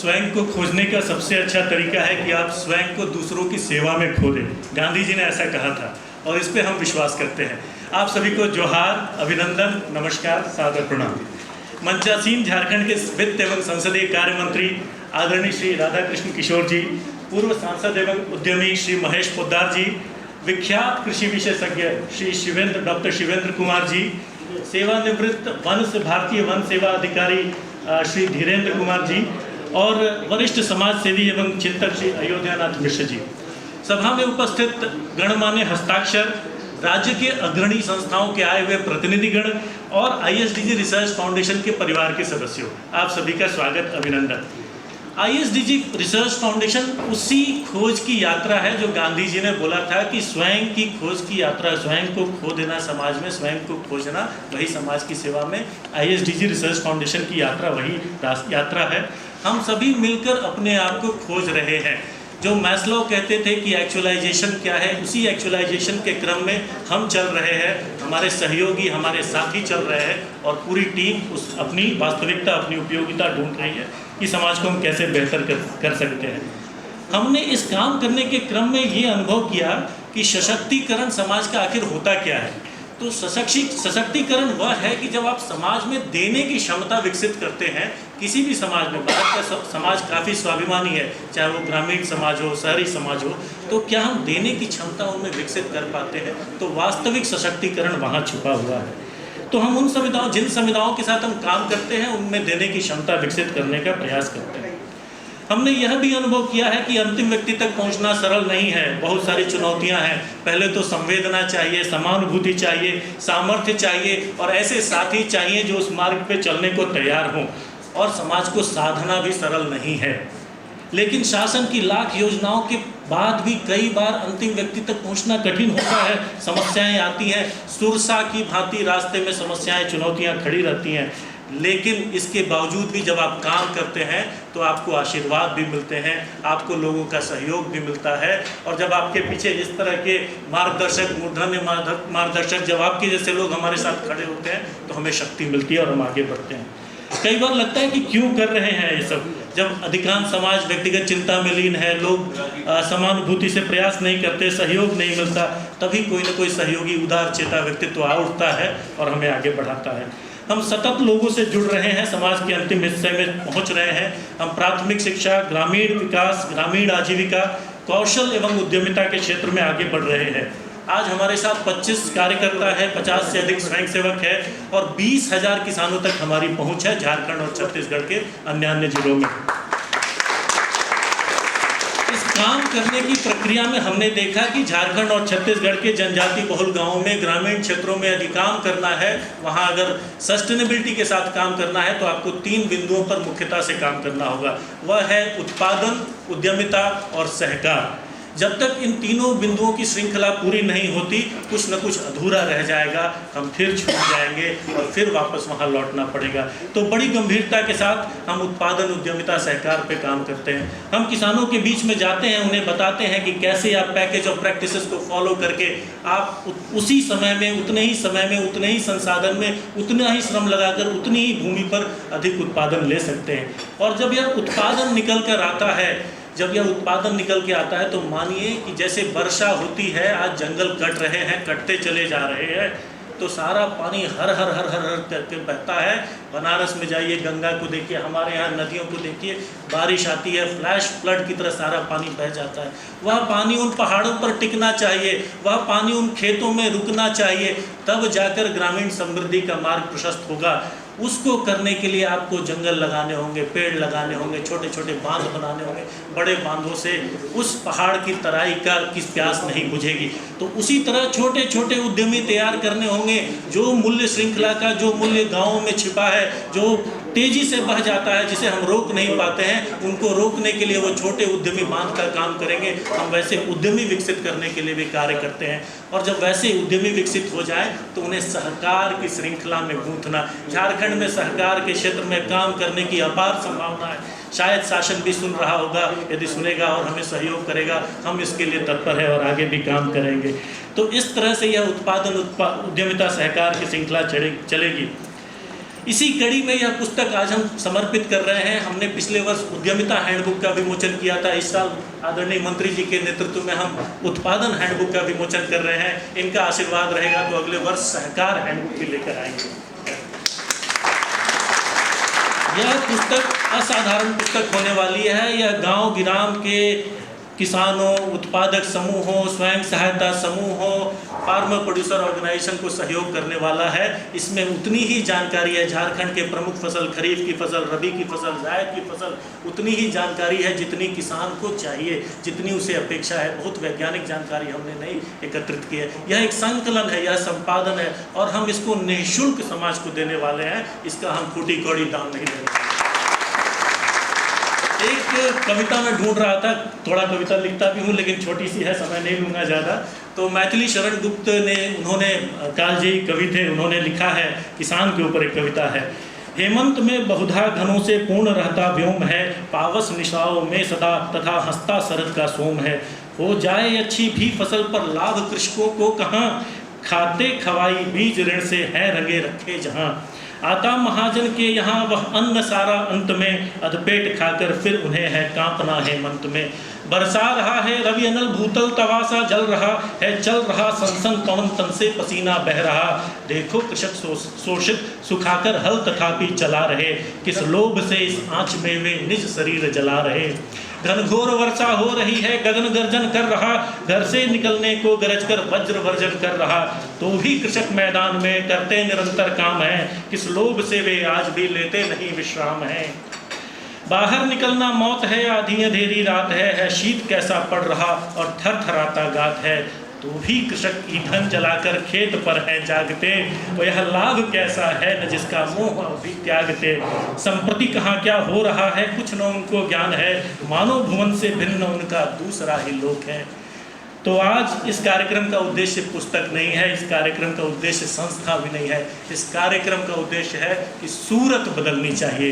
स्वयं को खोजने का सबसे अच्छा तरीका है कि आप स्वयं को दूसरों की सेवा में खो दें। गांधी जी ने ऐसा कहा था और इस पे हम विश्वास करते हैं। आप सभी को जोहार, अभिनंदन, नमस्कार, सादर प्रणाम। मंचासीन झारखंड के वित्त एवं संसदीय कार्य मंत्री आदरणीय श्री राधाकृष्ण किशोर जी, पूर्व सांसद एवं उद्यमी श्री महेश पोद्दार जी, विख्यात कृषि विशेषज्ञ श्री डॉक्टर शिवेंद्र कुमार जी, सेवानिवृत्त भारतीय वन सेवा अधिकारी श्री धीरेन्द्र कुमार जी और वरिष्ठ समाज सेवी एवं चिंतक श्री अयोध्यानाथ मिश्र जी, सभा में उपस्थित गणमान्य हस्ताक्षर, राज्य के अग्रणी संस्थाओं के आए हुए प्रतिनिधिगण और ISDG रिसर्च फाउंडेशन के परिवार के सदस्यों, आप सभी का स्वागत, अभिनंदन। ISDG रिसर्च फाउंडेशन उसी खोज की यात्रा है जो गांधी जी ने बोला था कि स्वयं की खोज की यात्रा, स्वयं को खो देना समाज में, स्वयं को खोजना, वही समाज की सेवा में। ISDG रिसर्च फाउंडेशन की यात्रा वही यात्रा है। हम सभी मिलकर अपने आप को खोज रहे हैं। जो मैस्लो कहते थे कि एक्चुअलाइजेशन क्या है, उसी एक्चुअलाइजेशन के क्रम में हम चल रहे हैं, हमारे सहयोगी, हमारे साथी चल रहे हैं और पूरी टीम उस अपनी वास्तविकता, अपनी उपयोगिता ढूंढ रही है कि समाज को हम कैसे बेहतर कर सकते हैं। हमने इस काम करने के क्रम में ये अनुभव किया कि सशक्तिकरण समाज का आखिर होता क्या है। तो सशक्तिकरण वह है कि जब आप समाज में देने की क्षमता विकसित करते हैं। किसी भी समाज में, भारत का समाज काफ़ी स्वाभिमानी है, चाहे वो ग्रामीण समाज हो, शहरी समाज हो, तो क्या हम देने की क्षमता उनमें विकसित कर पाते हैं, तो वास्तविक सशक्तिकरण वहाँ छुपा हुआ है। तो हम जिन समुदायों के साथ हम काम करते हैं, उनमें देने की क्षमता विकसित करने का प्रयास करते हैं। हमने यह भी अनुभव किया है कि अंतिम व्यक्ति तक पहुंचना सरल नहीं है, बहुत सारी चुनौतियां हैं। पहले तो संवेदना चाहिए, समानुभूति चाहिए, सामर्थ्य चाहिए और ऐसे साथी चाहिए जो उस मार्ग पे चलने को तैयार हों। और समाज को साधना भी सरल नहीं है, लेकिन शासन की लाख योजनाओं के बाद भी कई बार अंतिम व्यक्ति तक पहुंचना कठिन होता है। समस्याएं आती हैं, सुरसा की भांति रास्ते में समस्याएं, चुनौतियां खड़ी रहती हैं। लेकिन इसके बावजूद भी जब आप काम करते हैं तो आपको आशीर्वाद भी मिलते हैं, आपको लोगों का सहयोग भी मिलता है। और जब आपके पीछे इस तरह के मार्गदर्शक, मूर्धन्य मार्गदर्शक, जब आपके जैसे लोग हमारे साथ खड़े होते हैं तो हमें शक्ति मिलती है और हम आगे बढ़ते हैं। कई बार लगता है कि क्यों कर रहे हैं ये सब, जब अधिकांश समाज व्यक्तिगत चिंता में लीन है, लोग समानुभूति से प्रयास नहीं करते, सहयोग नहीं मिलता, तभी कोई ना कोई सहयोगी उदार चेता व्यक्तित्व आ उठता है और हमें आगे बढ़ाता है। हम सतत लोगों से जुड़ रहे हैं, समाज के अंतिम हिस्से में पहुंच रहे हैं। हम प्राथमिक शिक्षा, ग्रामीण विकास, ग्रामीण आजीविका, कौशल एवं उद्यमिता के क्षेत्र में आगे बढ़ रहे हैं। आज हमारे साथ 25 कार्यकर्ता है, 50 से अधिक स्वयंसेवक है और 20,000 किसानों तक हमारी पहुंच है झारखंड और छत्तीसगढ़ के अन्य जिलों में। इस काम करने की प्रक्रिया में हमने देखा कि झारखंड और छत्तीसगढ़ के जनजाति बहुल गांवों में, ग्रामीण क्षेत्रों में यदि काम करना है, वहां अगर सस्टेनेबिलिटी के साथ काम करना है तो आपको 3 बिंदुओं पर मुख्यतः से काम करना होगा। वह है उत्पादन, उद्यमिता और सहकार। जब तक इन तीनों बिंदुओं की श्रृंखला पूरी नहीं होती, कुछ न कुछ अधूरा रह जाएगा, हम फिर छूट जाएंगे और फिर वापस वहां लौटना पड़ेगा। तो बड़ी गंभीरता के साथ हम उत्पादन, उद्यमिता, सहकार पे काम करते हैं। हम किसानों के बीच में जाते हैं, उन्हें बताते हैं कि कैसे आप पैकेज ऑफ प्रैक्टिसेस को फॉलो करके आप उसी समय में, उतने ही समय में, उतने ही संसाधन में, उतना ही श्रम लगाकर, उतनी ही भूमि पर अधिक उत्पादन ले सकते हैं। और जब यह उत्पादन निकल कर आता है, जब यह उत्पादन निकल के आता है तो मानिए कि जैसे वर्षा होती है, आज जंगल कट रहे हैं, कटते चले जा रहे हैं, तो सारा पानी हर हर हर हर हर करके बहता है। बनारस में जाइए, गंगा को देखिए, हमारे यहाँ नदियों को देखिए, बारिश आती है, फ्लैश फ्लड की तरह सारा पानी बह जाता है। वह पानी उन पहाड़ों पर टिकना चाहिए, वह पानी उन खेतों में रुकना चाहिए, तब जाकर ग्रामीण समृद्धि का मार्ग प्रशस्त होगा। उसको करने के लिए आपको जंगल लगाने होंगे, पेड़ लगाने होंगे, छोटे छोटे बांध बनाने होंगे। बड़े बांधों से उस पहाड़ की तराई की प्यास नहीं बुझेगी। तो उसी तरह छोटे छोटे उद्यमी तैयार करने होंगे। जो मूल्य श्रृंखला का जो मूल्य गाँवों में छिपा है, जो तेजी से बह जाता है, जिसे हम रोक नहीं पाते हैं, उनको रोकने के लिए वो छोटे उद्यमी बांध का काम करेंगे। हम वैसे उद्यमी विकसित करने के लिए भी कार्य करते हैं। और जब वैसे उद्यमी विकसित हो जाए तो उन्हें सहकार की श्रृंखला में गूंथना। झारखंड में सहकार के क्षेत्र में काम करने की अपार संभावना है। शायद शासन भी सुन रहा होगा, यदि सुनेगा और हमें सहयोग करेगा, हम इसके लिए तत्पर है और आगे भी काम करेंगे। तो इस तरह से यह उत्पादन, उद्यमिता, सहकार की श्रृंखला चलेगी। इसी कड़ी में यह पुस्तक आज हम समर्पित कर रहे हैं। हमने पिछले वर्ष उद्यमिता हैंडबुक का विमोचन किया था। इस साल आदरणीय मंत्री जी के नेतृत्व में हम उत्पादन हैंडबुक का विमोचन कर रहे हैं। इनका आशीर्वाद रहेगा तो अगले वर्ष सहकार हैंडबुक भी लेकर आएंगे। यह पुस्तक असाधारण पुस्तक होने वाली है। यह गांव गिराम के किसानों, उत्पादक समूहों, स्वयं सहायता समूहों, फार्मर प्रोड्यूसर ऑर्गेनाइजेशन को सहयोग करने वाला है। इसमें उतनी ही जानकारी है झारखंड के प्रमुख फसल, खरीफ की फसल, रबी की फसल, जायद की फसल, उतनी ही जानकारी है जितनी किसान को चाहिए, जितनी उसे अपेक्षा है। बहुत वैज्ञानिक जानकारी हमने नहीं एकत्रित की है। यह एक संकलन है, यह संपादन है और हम इसको निःशुल्क समाज को देने वाले हैं। इसका हम फूटी कौड़ी दाम नहीं देंगे। एक कविता में ढूंढ रहा था, थोड़ा कविता लिखता भी हूँ लेकिन छोटी सी है, समय नहीं लूँगा ज़्यादा। तो मैथिली शरण गुप्त ने, उन्होंने कालजयी कवि थे, उन्होंने लिखा है, किसान के ऊपर एक कविता है। हेमंत में बहुधा घनों से पूर्ण रहता व्योम है, पावस निशाओं में सदा तथा हंसता शरद का सोम है। हो जाए अच्छी भी फसल पर लाभ कृषकों को कहाँ, खाते खवाई बीज ऋण से है रंगे रखे जहाँ। आता महाजन के यहाँ वह अन्न सारा अंत में, अधपेट खाकर फिर उन्हें है कांपना हेमंत में। बरसा रहा है रवि अनल भूतल तवासा जल रहा है, चल रहा सनसन पवन तन से पसीना बह रहा। देखो कृषक शोषित सुखाकर हल तथापि चला रहे, किस लोभ से इस आँच में वे निज शरीर जला रहे। घनघोर वर्षा हो रही है, गगन गर्जन कर रहा, घर से निकलने को गरज कर वज्र वर्जन कर रहा। तो भी कृषक मैदान में करते निरंतर काम है, किस लोभ से वे आज भी लेते नहीं विश्राम है। बाहर निकलना मौत है, आधी अंधेरी रात है शीत कैसा पड़ रहा और थर थराता गात है। तो भी कृषक ईंधन जलाकर खेत पर है जागते, वो यह लाभ कैसा है न जिसका मोह भी त्यागते। संप्रति कहाँ क्या हो रहा है कुछ न उनको ज्ञान है, मानो भुवन से भिन्न उनका दूसरा ही लोक है। तो आज इस कार्यक्रम का उद्देश्य पुस्तक नहीं है, इस कार्यक्रम का उद्देश्य संस्था भी नहीं है। इस कार्यक्रम का उद्देश्य है कि सूरत बदलनी चाहिए।